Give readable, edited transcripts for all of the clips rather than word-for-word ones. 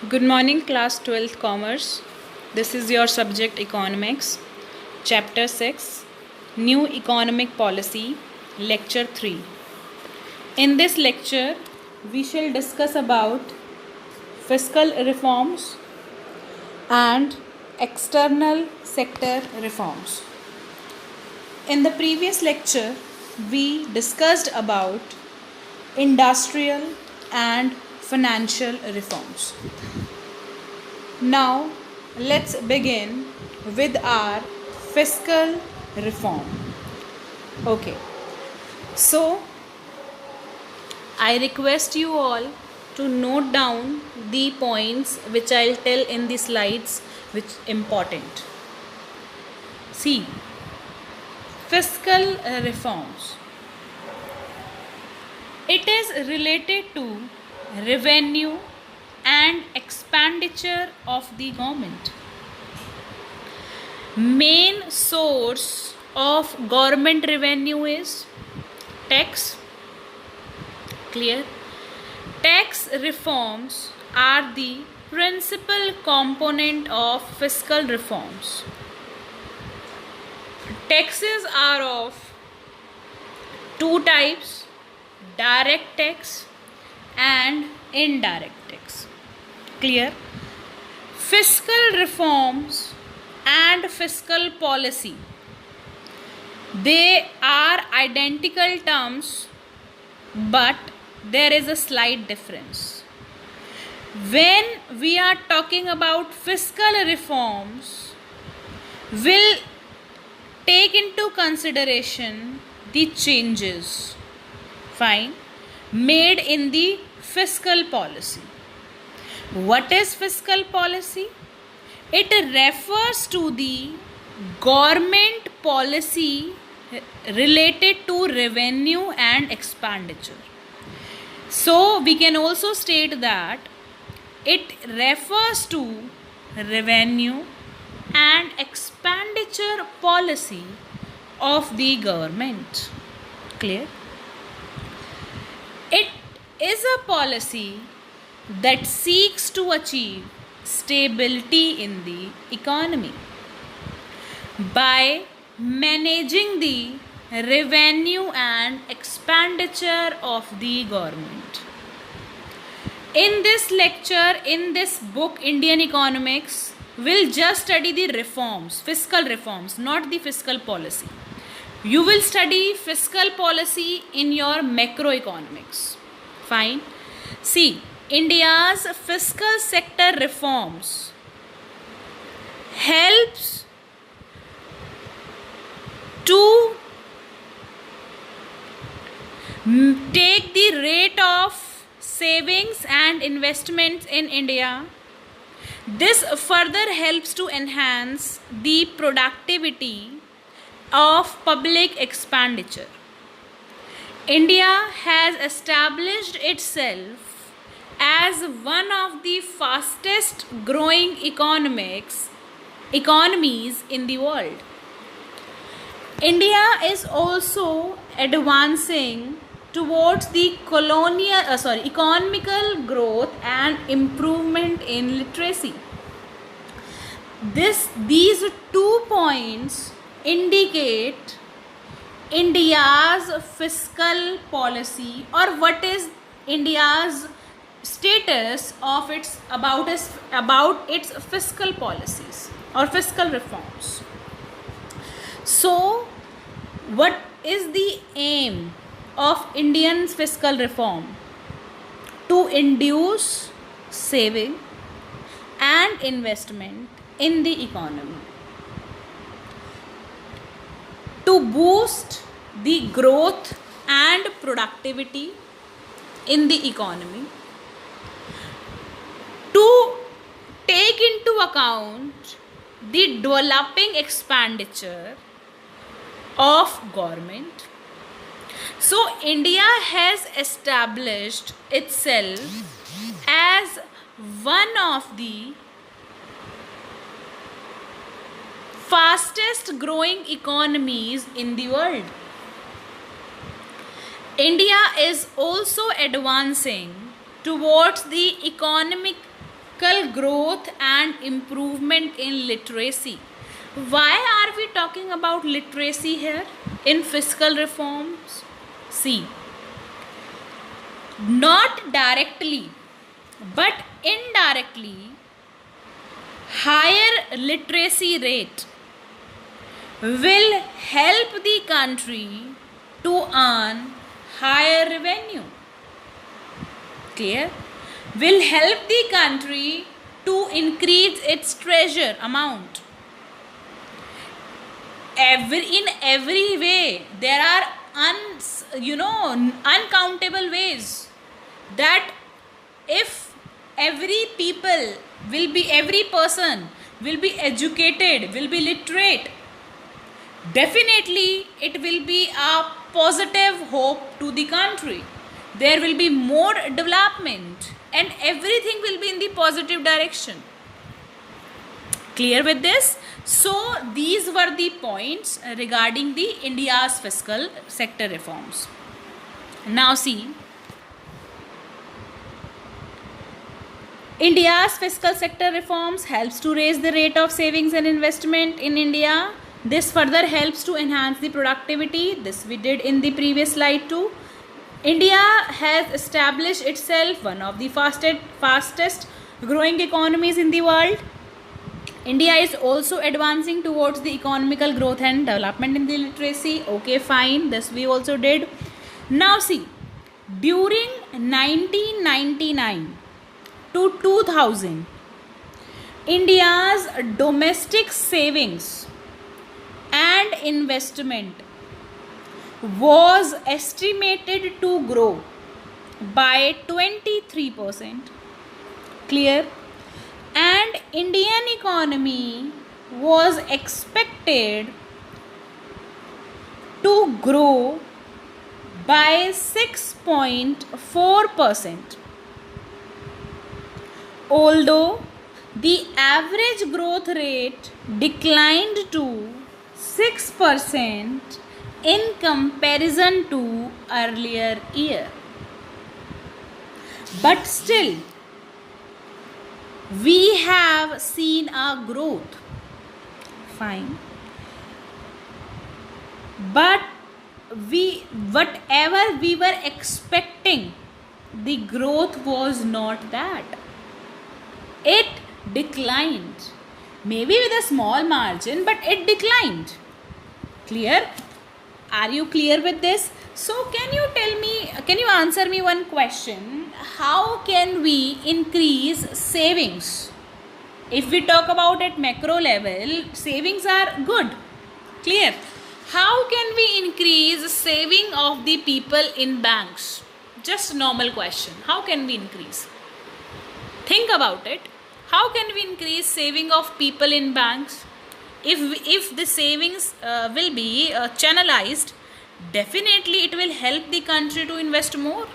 Good morning, class 12th Commerce. This is your subject Economics, Chapter 6, New Economic Policy, Lecture 3. In this lecture, we shall discuss about fiscal reforms and external sector reforms. In the previous lecture, we discussed about industrial and financial reforms. Now, let's begin with our fiscal reform. Okay, so I request you all to note down the points which I'll tell in the slides, which important. See, fiscal reforms. It is related to revenue and expenditure of the government. Main source of government revenue is tax. Clear? Tax reforms are the principal component of fiscal reforms. Taxes are of two types: direct tax and indirect tax. Clear? Fiscal reforms and fiscal policy, they are identical terms, but there is a slight difference. When we are talking about fiscal reforms, we'll take into consideration the changes, fine, made in the fiscal policy. What is fiscal policy? It refers to the government policy related to revenue and expenditure. So we can also state that it refers to revenue and expenditure policy of the government. Clear? It is a policy that seeks to achieve stability in the economy by managing the revenue and expenditure of the government. In this lecture, in this book Indian Economics, we'll just study the reforms, fiscal reforms, not the fiscal policy. You will study fiscal policy in your macroeconomics. Fine. See, India's fiscal sector reforms helps to take the rate of savings and investments in India. This further helps to enhance the productivity of public expenditure. India has established itself as one of the fastest growing economies in the world. India is also advancing towards the economical growth and improvement in literacy. These 2 points indicate India's fiscal policy, or what is India's status of about its fiscal policies or fiscal reforms. So, what is the aim of Indian fiscal reform? To induce saving and investment in the economy, to boost the growth and productivity in the economy, to take into account the developing expenditure of government. So India has established itself as one of the fastest growing economies in the world. India is also advancing towards the economic economical growth and improvement in literacy. Why are we talking about literacy here in fiscal reforms? See, not directly but indirectly, higher literacy rate will help the country to earn higher revenue. Clear? Will help the country to increase its treasure amount. In every way, there are uncountable ways that if every person will be educated, will be literate, definitely it will be a positive hope to the country. There will be more development and everything will be in the positive direction. Clear with this? So these were the points regarding the India's fiscal sector reforms. Now see, India's fiscal sector reforms helps to raise the rate of savings and investment in India. This further helps to enhance the productivity. This we did in the previous slide too. India has established itself one of the fastest growing economies in the world. India is also advancing towards the economical growth and development in the literacy. Okay, fine. This we also did. Now see, during 1999 to 2000, India's domestic savings and investment was estimated to grow by 23%. Clear? And Indian economy was expected to grow by 6.4%. Although the average growth rate declined to 6% in comparison to earlier year. But still, we have seen a growth. Fine. But whatever we were expecting, the growth was not that. It declined. Maybe with a small margin, but it declined. Clear? Are you clear with this? So can you answer me one question? How can we increase savings? If we talk about at macro level, savings are good. Clear? How can we increase saving of the people in banks? Just normal question. How can we increase? Think about it. How can we increase saving of people in banks? If the savings will be channelized, definitely it will help the country to invest more.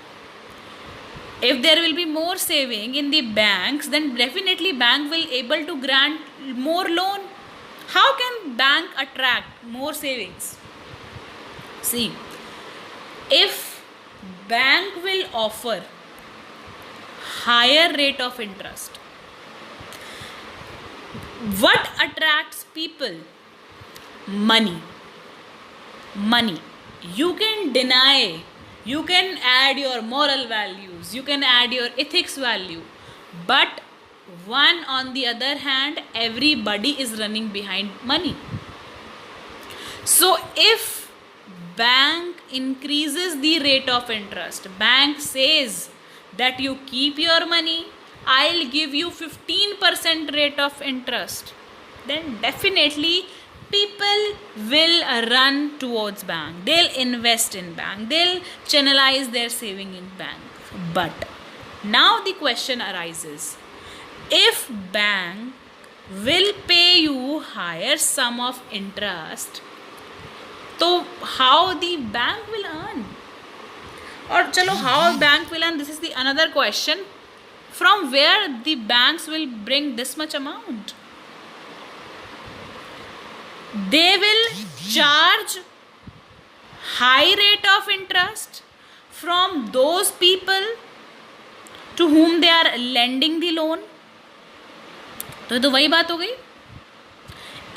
If there will be more saving in the banks, then definitely bank will able to grant more loan. How can bank attract more savings? See, if bank will offer higher rate of interest, what attracts people? Money. You can deny, you can add your moral values, you can add your ethics value, but one on the other hand, everybody is running behind money. So if bank increases the rate of interest, bank says that you keep your money, I'll give you 15% rate of interest, then definitely people will run towards bank. They'll invest in bank. They'll channelize their saving in bank. But now the question arises, if bank will pay you higher sum of interest, so how the bank will earn? Or chalo, how bank will earn? This is the another question. From where the banks will bring this much amount? They will charge high rate of interest from those people to whom they are lending the loan. तो वही बात हो गई।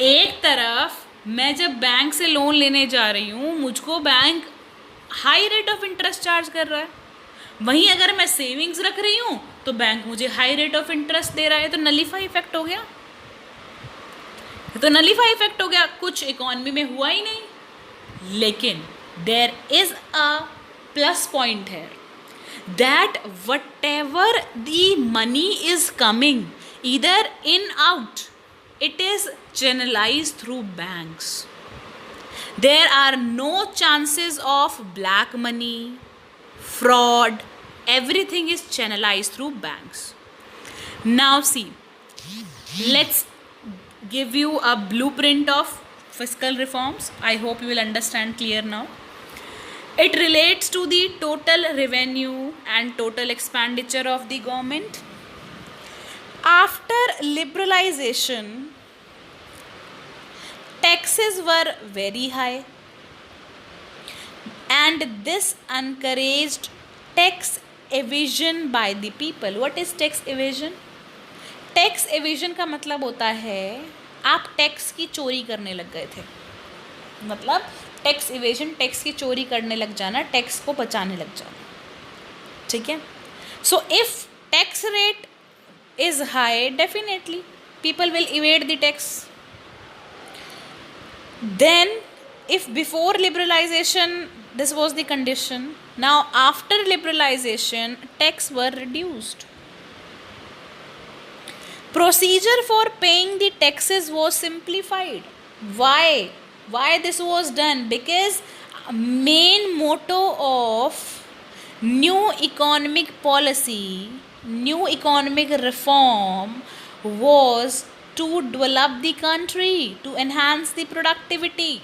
एक तरफ मैं जब bank से लोन लेने जा रही हूँ, मुझको bank high rate of interest charge कर रहा है, वहीं अगर मैं सेविंग्स रख रही हूँ तो बैंक मुझे हाई रेट ऑफ इंटरेस्ट दे रहा है। तो नलीफाई इफेक्ट हो गया, नलीफाई इफेक्ट हो गया, कुछ इकोनॉमी में हुआ ही नहीं। लेकिन there is a plus point है, that whatever the money is coming either in out, it is channelized through banks. There are no chances of black money, fraud. Everything is channelized through banks. Now see, let's give you a blueprint of fiscal reforms. I hope you will understand clear now. It relates to the total revenue and total expenditure of the government. After liberalization, taxes were very high, and this encouraged tax evasion by the people. What is tax evasion? Tax Avision का मतलब होता है आप tax की चोरी करने लग गए थे, मतलब टैक्स इवेजन, टैक्स की चोरी करने लग जाना, टैक्स को बचाने लग जाना, ठीक है। So if tax rate is high, definitely people will evade the tax. Then if before liberalization this was the condition, now after liberalization tax were reduced. Procedure for paying the taxes was simplified. Why this was done? Because main motto of new economic policy, new economic reform was to develop the country, to enhance the productivity,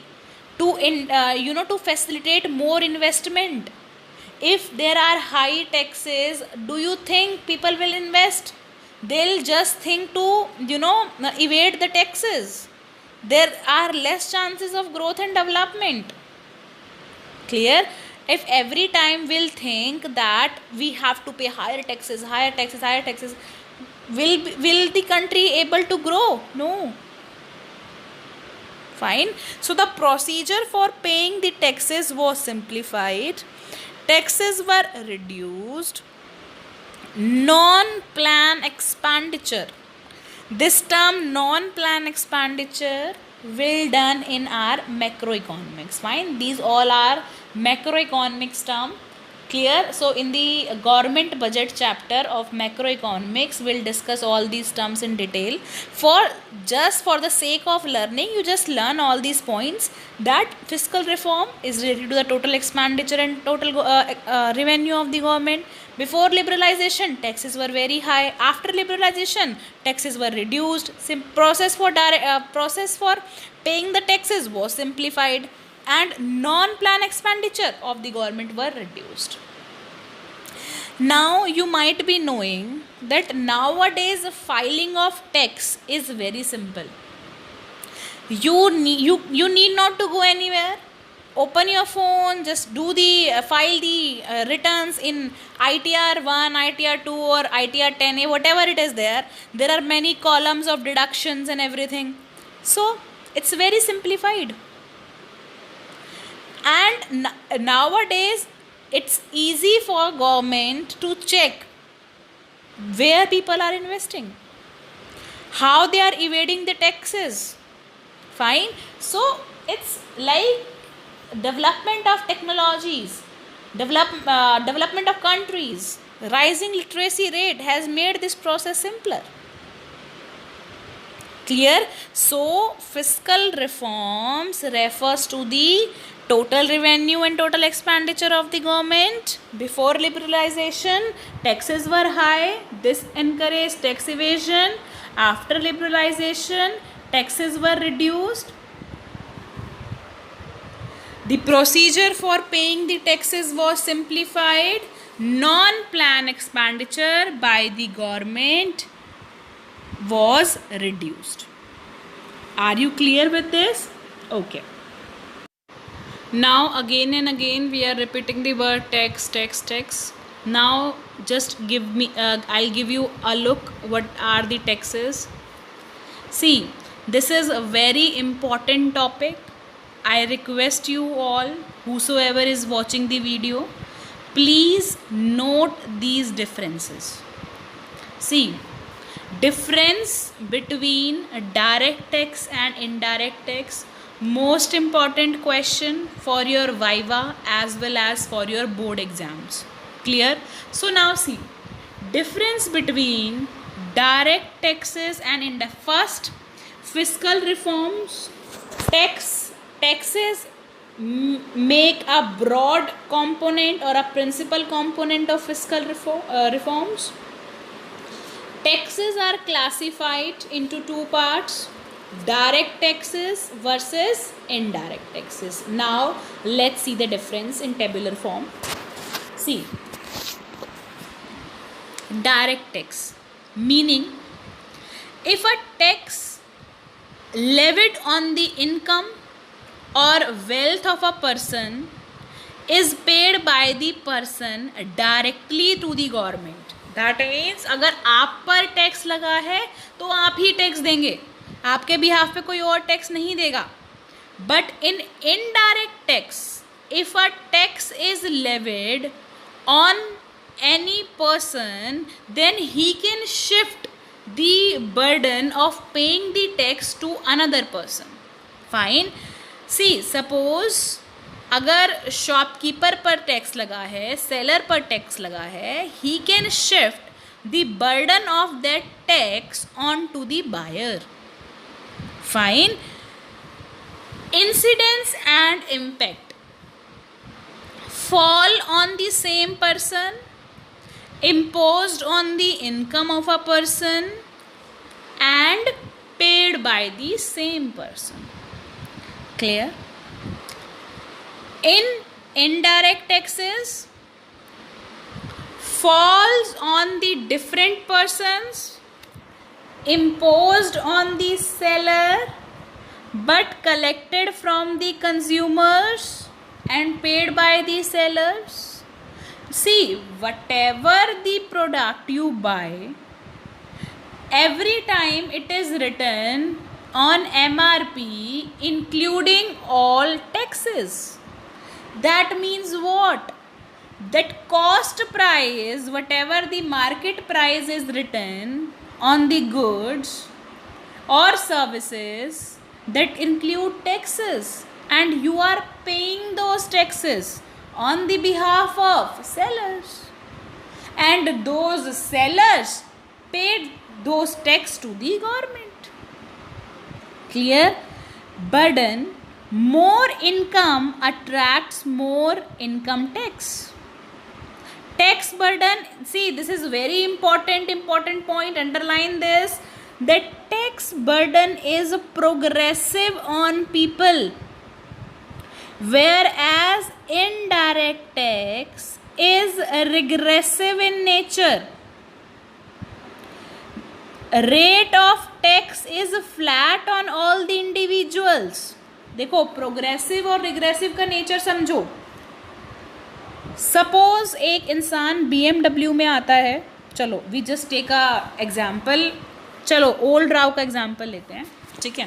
to facilitate more investment. If there are high taxes, do you think people will invest? They'll just think to evade the taxes. There are less chances of growth and development. Clear? If every time we'll think that we have to pay higher taxes, will the country able to grow? No. Fine. So the procedure for paying the taxes was simplified, taxes were reduced. Non-plan expenditure, this term non-plan expenditure will done in our macroeconomics. Fine, these all are macroeconomics term. Clear? So in the government budget chapter of macroeconomics we'll discuss all these terms in detail. For the sake of learning, you just learn all these points, that fiscal reform is related to the total expenditure and total revenue of the government. Before liberalization, taxes were very high. After liberalization, taxes were reduced. Process for paying the taxes was simplified, and non-plan expenditure of the government were reduced. Now you might be knowing that nowadays filing of tax is very simple. You need not to go anywhere. Open your phone, just do the file the returns in ITR 1, ITR 2 or ITR 10A, whatever it is there. There are many columns of deductions and everything. So it's very simplified. And nowadays it's easy for government to check where people are investing, how they are evading the taxes. Fine. So it's like development of technologies, development of countries, rising literacy rate has made this process simpler. Clear? So fiscal reforms refers to the total revenue and total expenditure of the government. Before liberalization, taxes were high. This encouraged tax evasion. After liberalization, taxes were reduced. The procedure for paying the taxes was simplified. Non-plan expenditure by the government was reduced. Are you clear with this? Okay. Now again and again we are repeating the word tax. Now just give me I'll give you a look what are the taxes. See, this is a very important topic. I request you all, whosoever is watching the video, please note these differences. See, difference between direct tax and indirect tax, most important question for your viva as well as for your board exams. Clear? So now see, difference between direct taxes and first, fiscal reforms. Taxes make a broad component or a principal component of fiscal reforms. Taxes are classified into two parts: direct taxes versus indirect taxes. Now let's see the difference in tabular form. See, direct tax, meaning if a tax levied on the income or wealth of a person is paid by the person directly to the government. That means अगर आप पर tax लगा है तो आप ही tax देंगे, आपके behalf पे कोई और टैक्स नहीं देगा. But in indirect tax, if a tax is levied on any person, then he can shift the burden of paying the tax to another person. Fine. See, suppose अगर shopkeeper पर tax लगा है, seller पर tax लगा है, he can shift the burden of that tax on to the buyer. Fine. Incidence and impact fall on the same person, imposed on the income of a person and paid by the same person. Clear? In indirect taxes falls on the different persons, imposed on the seller but collected from the consumers and paid by the sellers. See, whatever the product you buy, every time it is written on MRP including all taxes. That means what? That cost price, whatever the market price is written on the goods or services, that include taxes, and you are paying those taxes on the behalf of sellers, and those sellers paid those tax to the government. Clear? Burden, more income attracts more income tax. Tax burden, see, this is very important point, underline this, that tax burden is progressive on people, whereas indirect tax is regressive in nature. Rate of tax is flat on all the individuals. देखो, progressive और regressive का nature समझो. Suppose एक इंसान BMW में आता है, चलो we just take a example, चलो ओल्ड राव का एग्जाम्पल लेते हैं, ठीक है.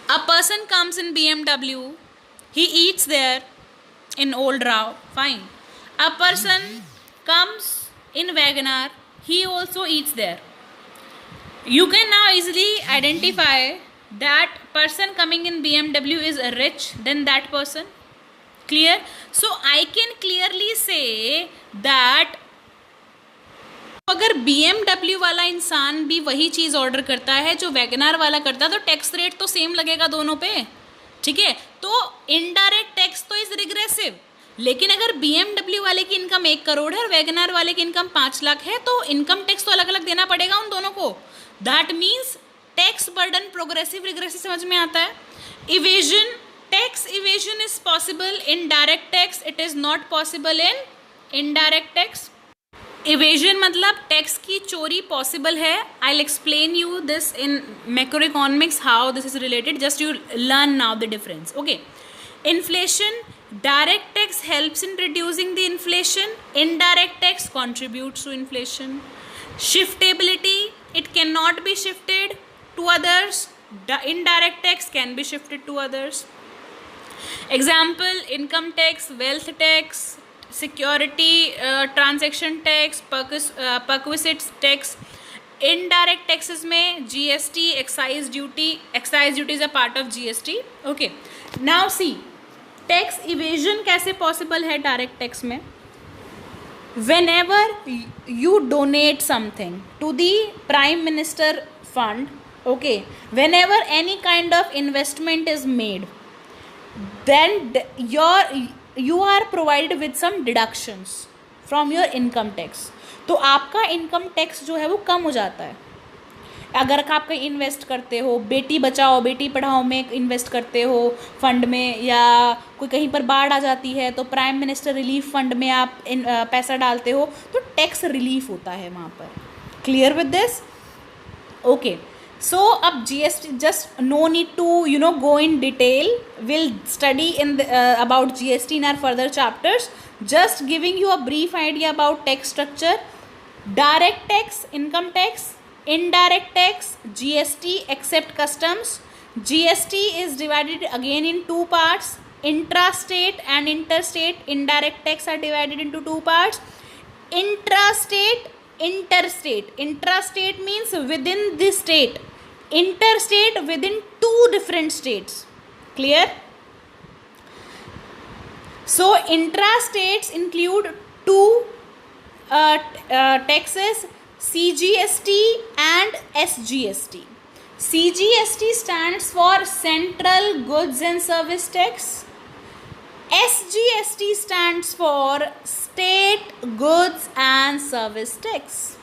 A person comes in BMW, he eats there in Old Rao, fine. A person comes in WagonR, he also eats there. You can now easily identify that person coming in BMW is rich than that person. Clear? So I can clearly say that अगर BMW वाला इंसान भी वही चीज़ order करता है जो WagonR वाला करता है, तो टैक्स रेट तो सेम लगेगा दोनों पे, ठीक है. तो इनडायरेक्ट टैक्स तो इज रिग्रेसिव, लेकिन अगर BMW वाले की इनकम 1 करोड़ है और WagonR वाले की इनकम 5 लाख है, तो इनकम टैक्स तो अलग अलग देना पड़ेगा उन दोनों को. That means tax burden progressive regressive समझ में आता है. Evasion, tax evasion is possible in direct tax, it is not possible in indirect tax. Evasion मतलब टैक्स की चोरी पॉसिबल है. I will explain you this in macro economics how this is related, just you learn now the difference. Okay. Inflation, direct tax helps in reducing the inflation, indirect tax contributes to inflation. Shiftability, it cannot be shifted. to others. The indirect tax can be shifted to others. Example, income tax, wealth tax, security transaction tax, perquisite tax. Indirect taxes में GST, excise duty is a part of GST. Okay, now see, tax evasion कैसे possible है direct tax में? Whenever you donate something to the Prime Minister fund, okay, whenever any kind of investment is made, then you are provided with some deductions from your income tax. तो आपका income tax जो है वो कम हो जाता है अगर आप कहीं इन्वेस्ट करते हो, बेटी बचाओ बेटी पढ़ाओ में इन्वेस्ट करते हो फंड में, या कोई कहीं पर बाढ़ आ जाती है तो प्राइम मिनिस्टर रिलीफ फंड में आप पैसा डालते हो, तो टैक्स रिलीफ होता है वहाँ पर. Clear with this? Okay, so अब GST, just no need to go in detail. We'll study about GST in our further chapters. Just giving you a brief idea about tax structure. Direct tax, income tax. Indirect tax, GST except customs. GST is divided again in two parts. Intrastate and interstate indirect tax are divided into two parts. Intrastate, interstate. Intrastate means within the state. Interstate within two different states. Clear? So intrastates include two taxes, CGST and SGST. CGST stands for Central Goods and Service Tax. SGST stands for State Goods and Service Tax.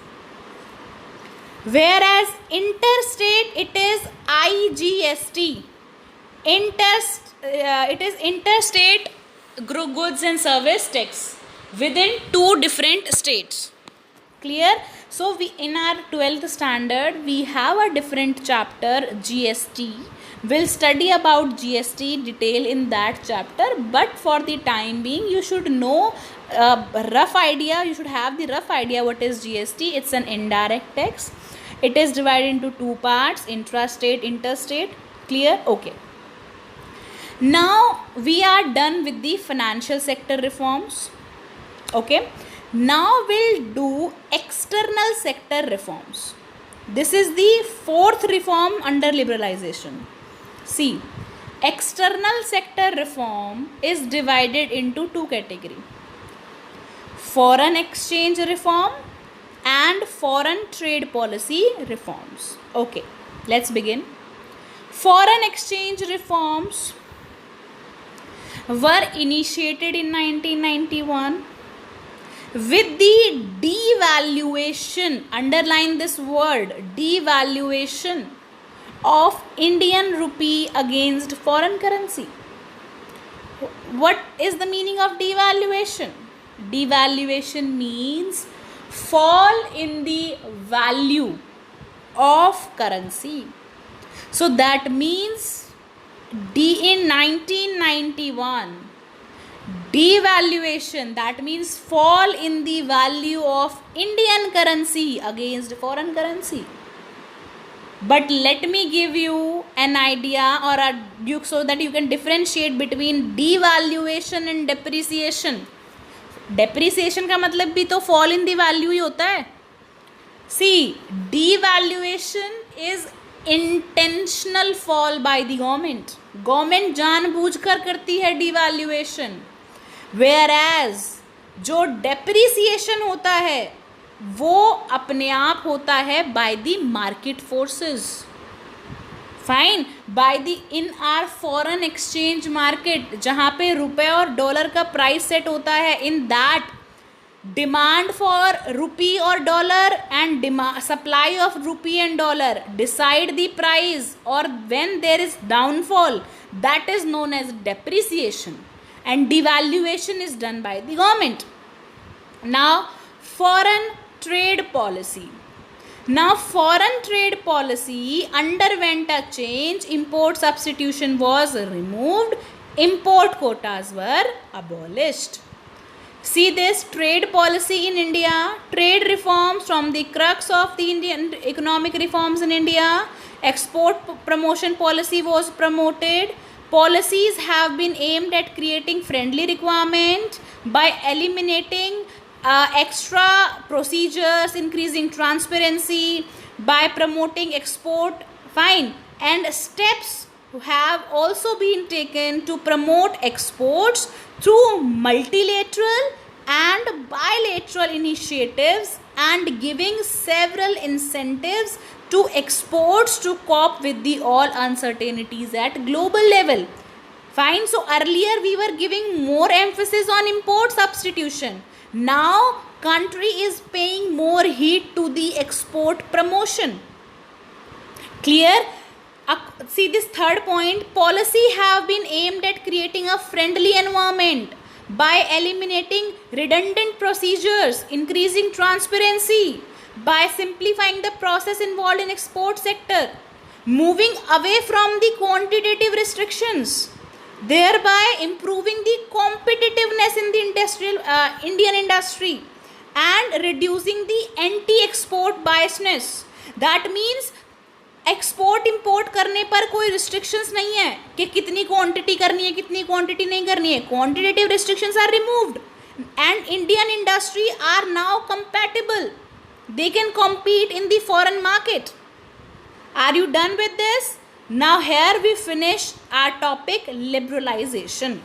Whereas interstate, it is IGST. It is Interstate Goods and Service Tax within two different states. Clear? So we in our 12th standard we have a different chapter, GST. We'll study about GST detail in that chapter, but for the time being you should know rough idea. You should have the rough idea what is GST. It's an indirect tax. It is divided into two parts, intrastate, interstate. Clear? Okay. Now we are done with the financial sector reforms. Okay. Now we'll do external sector reforms. This is the fourth reform under liberalization. See, external sector reform is divided into two categories. Foreign exchange reform and foreign trade policy reforms. Okay, let's begin. Foreign exchange reforms were initiated in 1991 with the devaluation, underline this word, devaluation of Indian rupee against foreign currency. What is the meaning of devaluation? Devaluation means fall in the value of currency. So that means in 1991, devaluation, that means fall in the value of Indian currency against foreign currency. But let me give you an idea so that you can differentiate between devaluation and depreciation. Depreciation का मतलब भी तो fall in the value ही होता है. See, devaluation is intentional fall by the government. Government जानबूझकर करती है devaluation. Whereas जो depreciation होता है वो अपने आप होता है by the market forces. Fine, by the in our foreign exchange market जहाँ पे रुपए और डॉलर का प्राइस सेट होता है, in that demand for rupee or dollar and supply of rupee and dollar decide the price, or when there is downfall, that is known as depreciation, and devaluation is done by the government. Now foreign trade policy. Now foreign trade policy underwent a change. Import substitution was removed. Import quotas were abolished. See this trade policy in India, trade reforms from the crux of the Indian economic reforms in India. export promotion policy was promoted. Policies have been aimed at creating friendly requirement by eliminating extra procedures, increasing transparency, by promoting export. Fine. And steps have also been taken to promote exports through multilateral and bilateral initiatives, and giving several incentives to exports to cope with the all uncertainties at global level. Fine. So earlier we were giving more emphasis on import substitution. Now country is paying more heed to the export promotion. Clear? See this third point, policy have been aimed at creating a friendly environment by eliminating redundant procedures, increasing transparency, by simplifying the process involved in export sector, moving away from the quantitative restrictions, thereby improving the competitiveness in the industrial Indian industry, and reducing the anti-export biasness. That means export import करने पर कोई restrictions नहीं है कि कितनी quantity करनी है, कितनी क्वांटिटी नहीं करनी है. Quantitative restrictions are removed and Indian industry are now compatible. They can compete in the foreign market. Are you done with this? Now here we finish our topic liberalization.